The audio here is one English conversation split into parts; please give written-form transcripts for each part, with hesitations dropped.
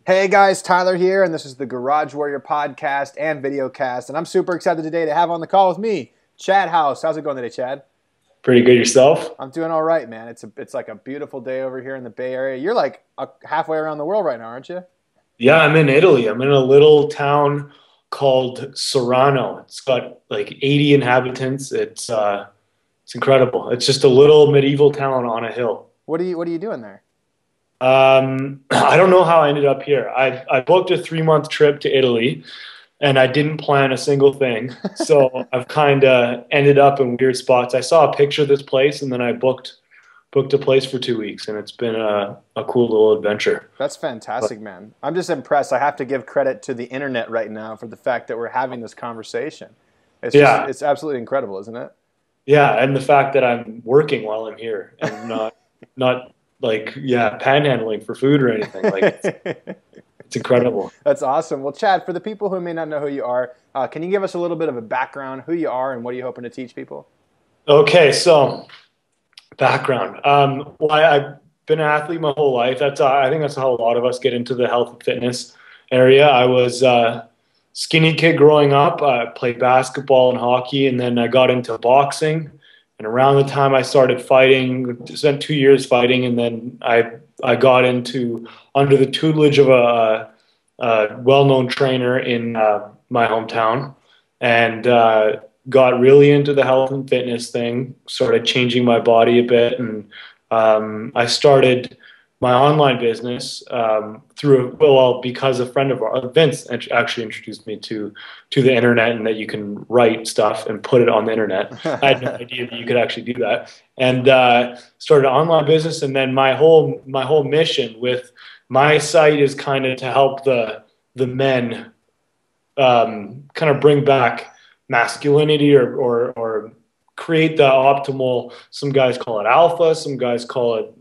Hey guys, Tyler here, and this is the Garage Warrior podcast and videocast, and I'm super excited today to have on the call with me, Chad Howse. How's it going today, Chad? Pretty good yourself? I'm doing all right, man. It's like a beautiful day over here in the Bay Area. You're like halfway around the world right now, aren't you? Yeah, I'm in Italy. I'm in a little town called Sorano. It's got like 80 inhabitants. It's incredible. It's just a little medieval town on a hill. What are you doing there? I don't know how I ended up here. I booked a 3 month trip to Italy, and I didn't plan a single thing. So I've kind of ended up in weird spots. I saw a picture of this place, and then I booked a place for 2 weeks, and it's been a cool little adventure. That's fantastic, man. I'm just impressed. I have to give credit to the internet right now for the fact that we're having this conversation. It's absolutely incredible, isn't it? Yeah, and the fact that I'm working while I'm here and not like panhandling for food or anything. Like it's incredible. That's awesome. Well, Chad, for the people who may not know who you are, can you give us a little bit of a background, who you are, and what are you hoping to teach people? Okay, so background. Well, I've been an athlete my whole life. I think that's how a lot of us get into the health and fitness area. I was a skinny kid growing up. I played basketball and hockey, and then I got into boxing. And around the time I started fighting, spent 2 years fighting, and then I got into under the tutelage of a well-known trainer in my hometown, and got really into the health and fitness thing. Started changing my body a bit, and I started my online business because a friend of ours, Vince, actually introduced me to the internet, and that you can write stuff and put it on the internet. I had no idea that you could actually do that, and started an online business. And then my whole mission with my site is kind of to help the men kind of bring back masculinity or create the optimal. Some guys call it alpha, some guys call it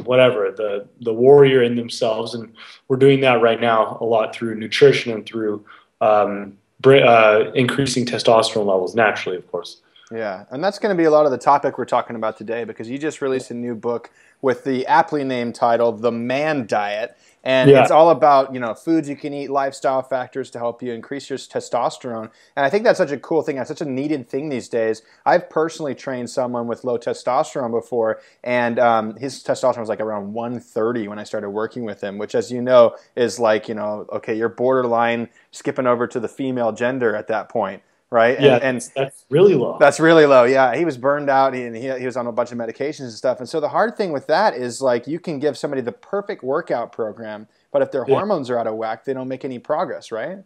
whatever, the warrior in themselves. And we're doing that right now a lot through nutrition and through increasing testosterone levels naturally, of course. Yeah, and that's going to be a lot of the topic we're talking about today, because you just released a new book with the aptly named title, The Man Diet. And it's all about, foods you can eat, lifestyle factors to help you increase your testosterone. And I think that's such a cool thing. That's such a needed thing these days. I've personally trained someone with low testosterone before, and his testosterone was like around 130 when I started working with him, which, as you know, is like, okay, you're borderline skipping over to the female gender at that point. Right? And that's really low. That's really low, yeah. He was burned out, and he was on a bunch of medications and stuff. And so the hard thing with that is, like, you can give somebody the perfect workout program, but if their hormones are out of whack, they don't make any progress, right?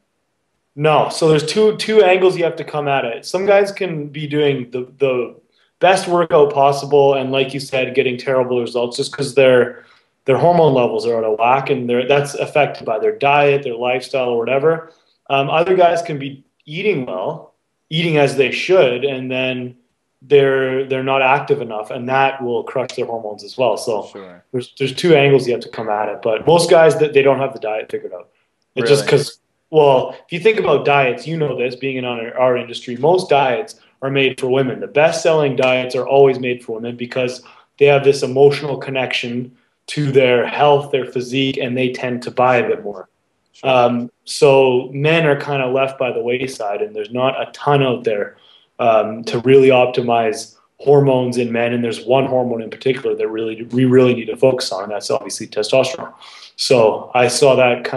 No. So there's two angles you have to come at it. Some guys can be doing the best workout possible, and like you said, getting terrible results just because their hormone levels are out of whack, and that's affected by their diet, their lifestyle, or whatever. Other guys can be eating well, eating as they should, and then they're not active enough, and that will crush their hormones as well. So sure. there's two angles you have to come at it. But most guys, that they don't have the diet figured out. It's just because, well, if you think about diets, you know this, being in our industry, most diets are made for women. The best-selling diets are always made for women because they have this emotional connection to their health, their physique, and they tend to buy a bit more. Sure. So men are kind of left by the wayside, and there's not a ton out there to really optimize hormones in men. And there's one hormone in particular that we really need to focus on, and that's obviously testosterone. So I saw that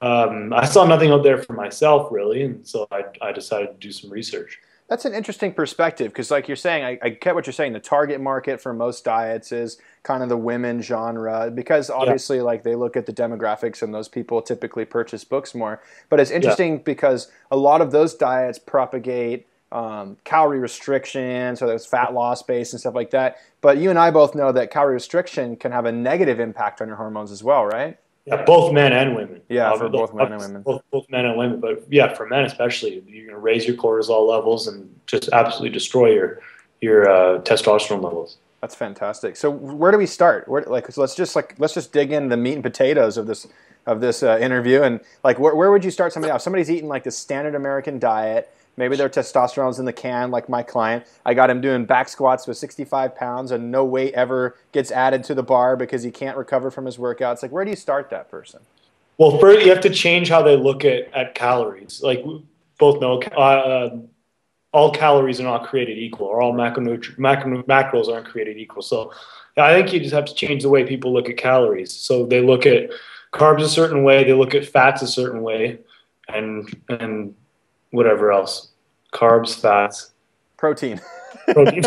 I saw nothing out there for myself really, and so I decided to do some research. That's an interesting perspective, because like you're saying, I get what you're saying. The target market for most diets is kind of the women genre, because obviously like they look at the demographics, and those people typically purchase books more. But it's interesting because a lot of those diets propagate calorie restriction, so there's fat loss based and stuff like that. But you and I both know that calorie restriction can have a negative impact on your hormones as well, right? Yeah, both men and women. Yeah, for both men and women. Both men and women, but yeah, for men especially, you're going to raise your cortisol levels and just absolutely destroy your testosterone levels. That's fantastic. So where do we start? So let's just dig into the meat and potatoes of this interview, and like where would you start somebody off? Somebody's eating like the standard American diet. Maybe their testosterone's in the can, like my client. I got him doing back squats with 65 pounds, and no weight ever gets added to the bar because he can't recover from his workouts. Like, where do you start that person? Well, first you have to change how they look at calories. Like we both know, all calories are not created equal, or all macros aren't created equal. So I think you just have to change the way people look at calories. So they look at carbs a certain way, they look at fats a certain way, and whatever else, carbs, fats, Protein. protein.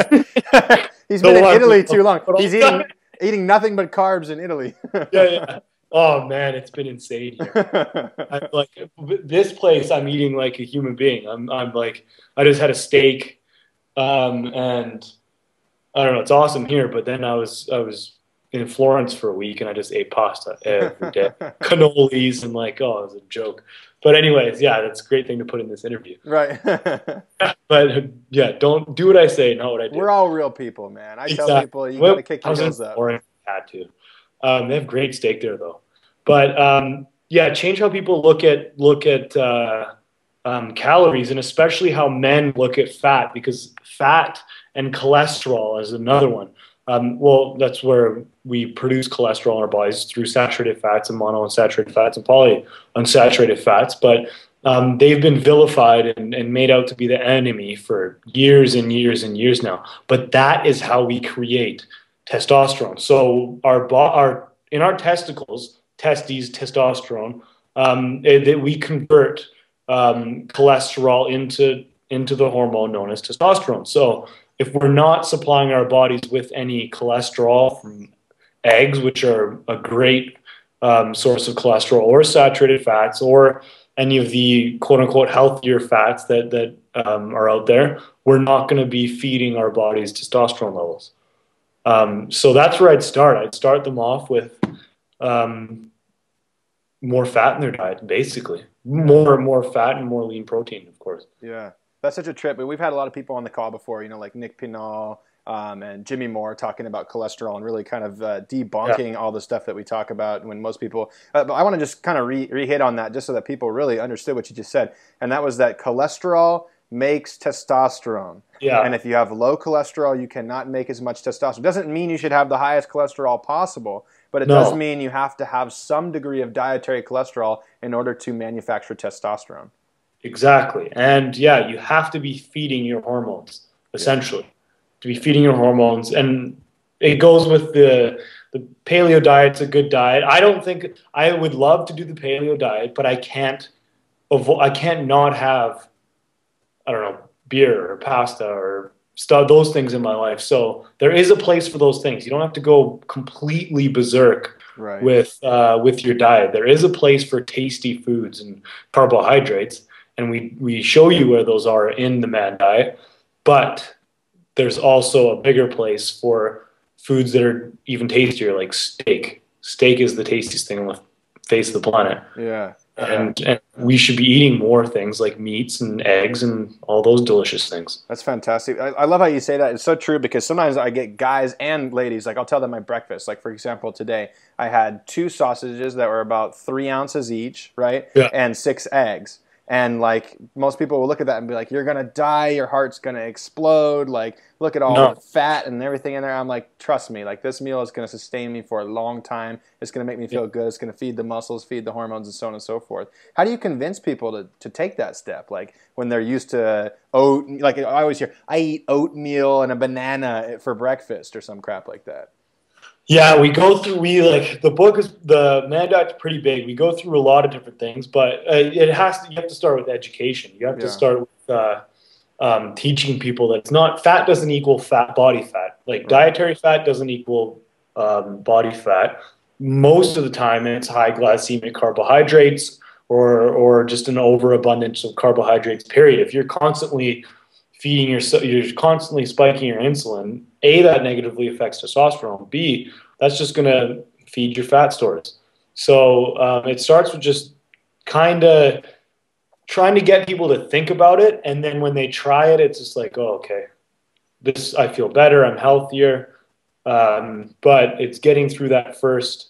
He's been in Italy too long. He's eating nothing but carbs in Italy. Yeah. Oh man, it's been insane here. I'm like this place. I'm eating like a human being. I'm like I just had a steak, and I don't know. It's awesome here, but then I was in Florence for a week, and I just ate pasta every day, cannolis, and like, oh, it was a joke. But anyways, yeah, that's a great thing to put in this interview. Right. But yeah, don't do what I say, not what I do. We're all real people, man. I tell people you got to kick your heels up. Had to. They have great steak there, though. But yeah, change how people look at calories, and especially how men look at fat, because fat and cholesterol is another one. Well, that's where we produce cholesterol in our bodies, through saturated fats and monounsaturated fats and polyunsaturated fats. But they've been vilified and made out to be the enemy for years and years and years now. But that is how we create testosterone. So in our testicles, testosterone, that we convert cholesterol into the hormone known as testosterone. So if we're not supplying our bodies with any cholesterol from eggs, which are a great source of cholesterol, or saturated fats, or any of the quote-unquote healthier fats that are out there, we're not going to be feeding our bodies testosterone levels. So that's where I'd start. I'd start them off with more fat in their diet, basically. More fat and more lean protein, of course. Yeah, that's such a trip. We've had a lot of people on the call before, like Nick Pinal and Jimmy Moore, talking about cholesterol and really kind of debunking all the stuff that we talk about when most people. But I want to just kind of re-hit on that, just so that people really understood what you just said, and that was that cholesterol makes testosterone. Yeah. And if you have low cholesterol, you cannot make as much testosterone. It doesn't mean you should have the highest cholesterol possible, but it does mean you have to have some degree of dietary cholesterol in order to manufacture testosterone. Exactly. And yeah, you have to be feeding your hormones, essentially. To be feeding your hormones. And it goes with the paleo diet's a good diet. I would love to do the paleo diet, but I can't not have, I don't know, beer or pasta or stuff, those things in my life. So there is a place for those things. You don't have to go completely berserk with your diet. There is a place for tasty foods and carbohydrates, and we show you where those are in the Man Diet. But there's also a bigger place for foods that are even tastier, like steak. Steak is the tastiest thing on the face of the planet. Yeah. And we should be eating more things like meats and eggs and all those delicious things. That's fantastic. I love how you say that. It's so true, because sometimes I get guys and ladies, like I'll tell them my breakfast. Like, for example, today I had 2 sausages that were about 3 ounces each, right? Yeah. And 6 eggs. And like most people will look at that and be like, you're going to die, your heart's going to explode, like look at all the fat and everything in there. I'm like, trust me, like this meal is going to sustain me for a long time. It's going to make me feel good. It's going to feed the muscles, feed the hormones, and so on and so forth. How do you convince people to take that step? Like when they're used to like I always hear, I eat oatmeal and a banana for breakfast or some crap like that. Yeah, the Man Diet's pretty big. We go through a lot of different things, but you have to start with education. You have to start with teaching people that fat doesn't equal body fat. Like dietary fat doesn't equal body fat. Most of the time, it's high glycemic carbohydrates or just an overabundance of carbohydrates. Period. If you're constantly you're constantly spiking your insulin, A, that negatively affects testosterone. B, that's just going to feed your fat stores. So it starts with just kind of trying to get people to think about it. And then when they try it, it's just like, oh, okay, I feel better. I'm healthier. But it's getting through that first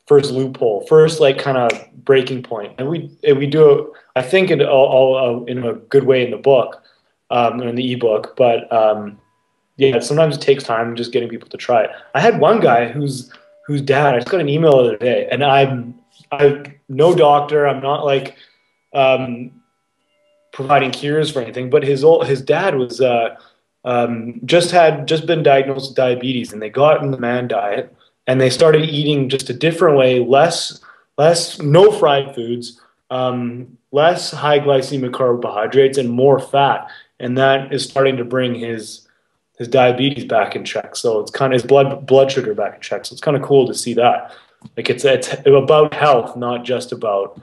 loophole, like kind of breaking point. And we do it, I think, in a good way in the book, in the ebook. But yeah, sometimes it takes time just getting people to try it. I had one guy whose dad, I just got an email the other day, and no doctor. I'm not like um, providing cures for anything. But his dad was just been diagnosed with diabetes, and they got in the man diet, and they started eating just a different way, less no fried foods, less high glycemic carbohydrates, and more fat, and that is starting to bring his diabetes back in check. So it's kind of his blood sugar back in check. So it's kind of cool to see that. Like it's about health, not just about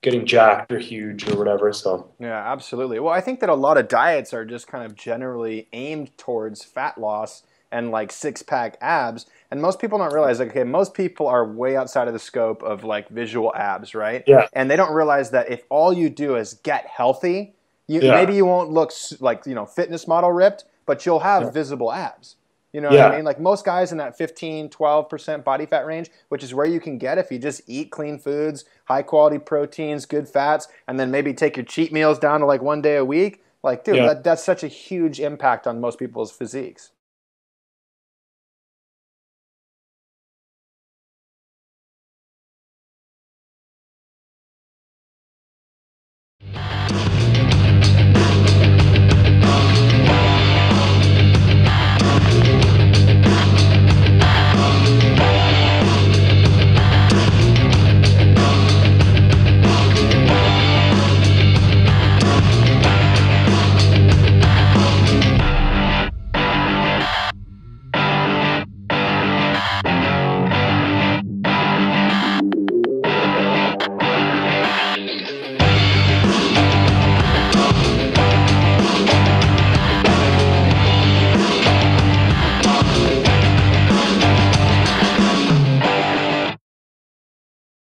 getting jacked or huge or whatever. So Yeah, absolutely. Well, I think that a lot of diets are just kind of generally aimed towards fat loss and like six-pack abs. And most people don't realize, like, okay, most people are way outside of the scope of like visual abs, right? yeah, And they don't realize that if all you do is get healthy, maybe yeah, you won't look like, fitness model ripped, but you'll have yeah, visible abs. You know what I yeah, mean? Like most guys in that 15, 12% body fat range, which is where you can get if you just eat clean foods, high quality proteins, good fats, and then maybe take your cheat meals down to like one day a week. Like, dude, yeah. that's such a huge impact on most people's physiques.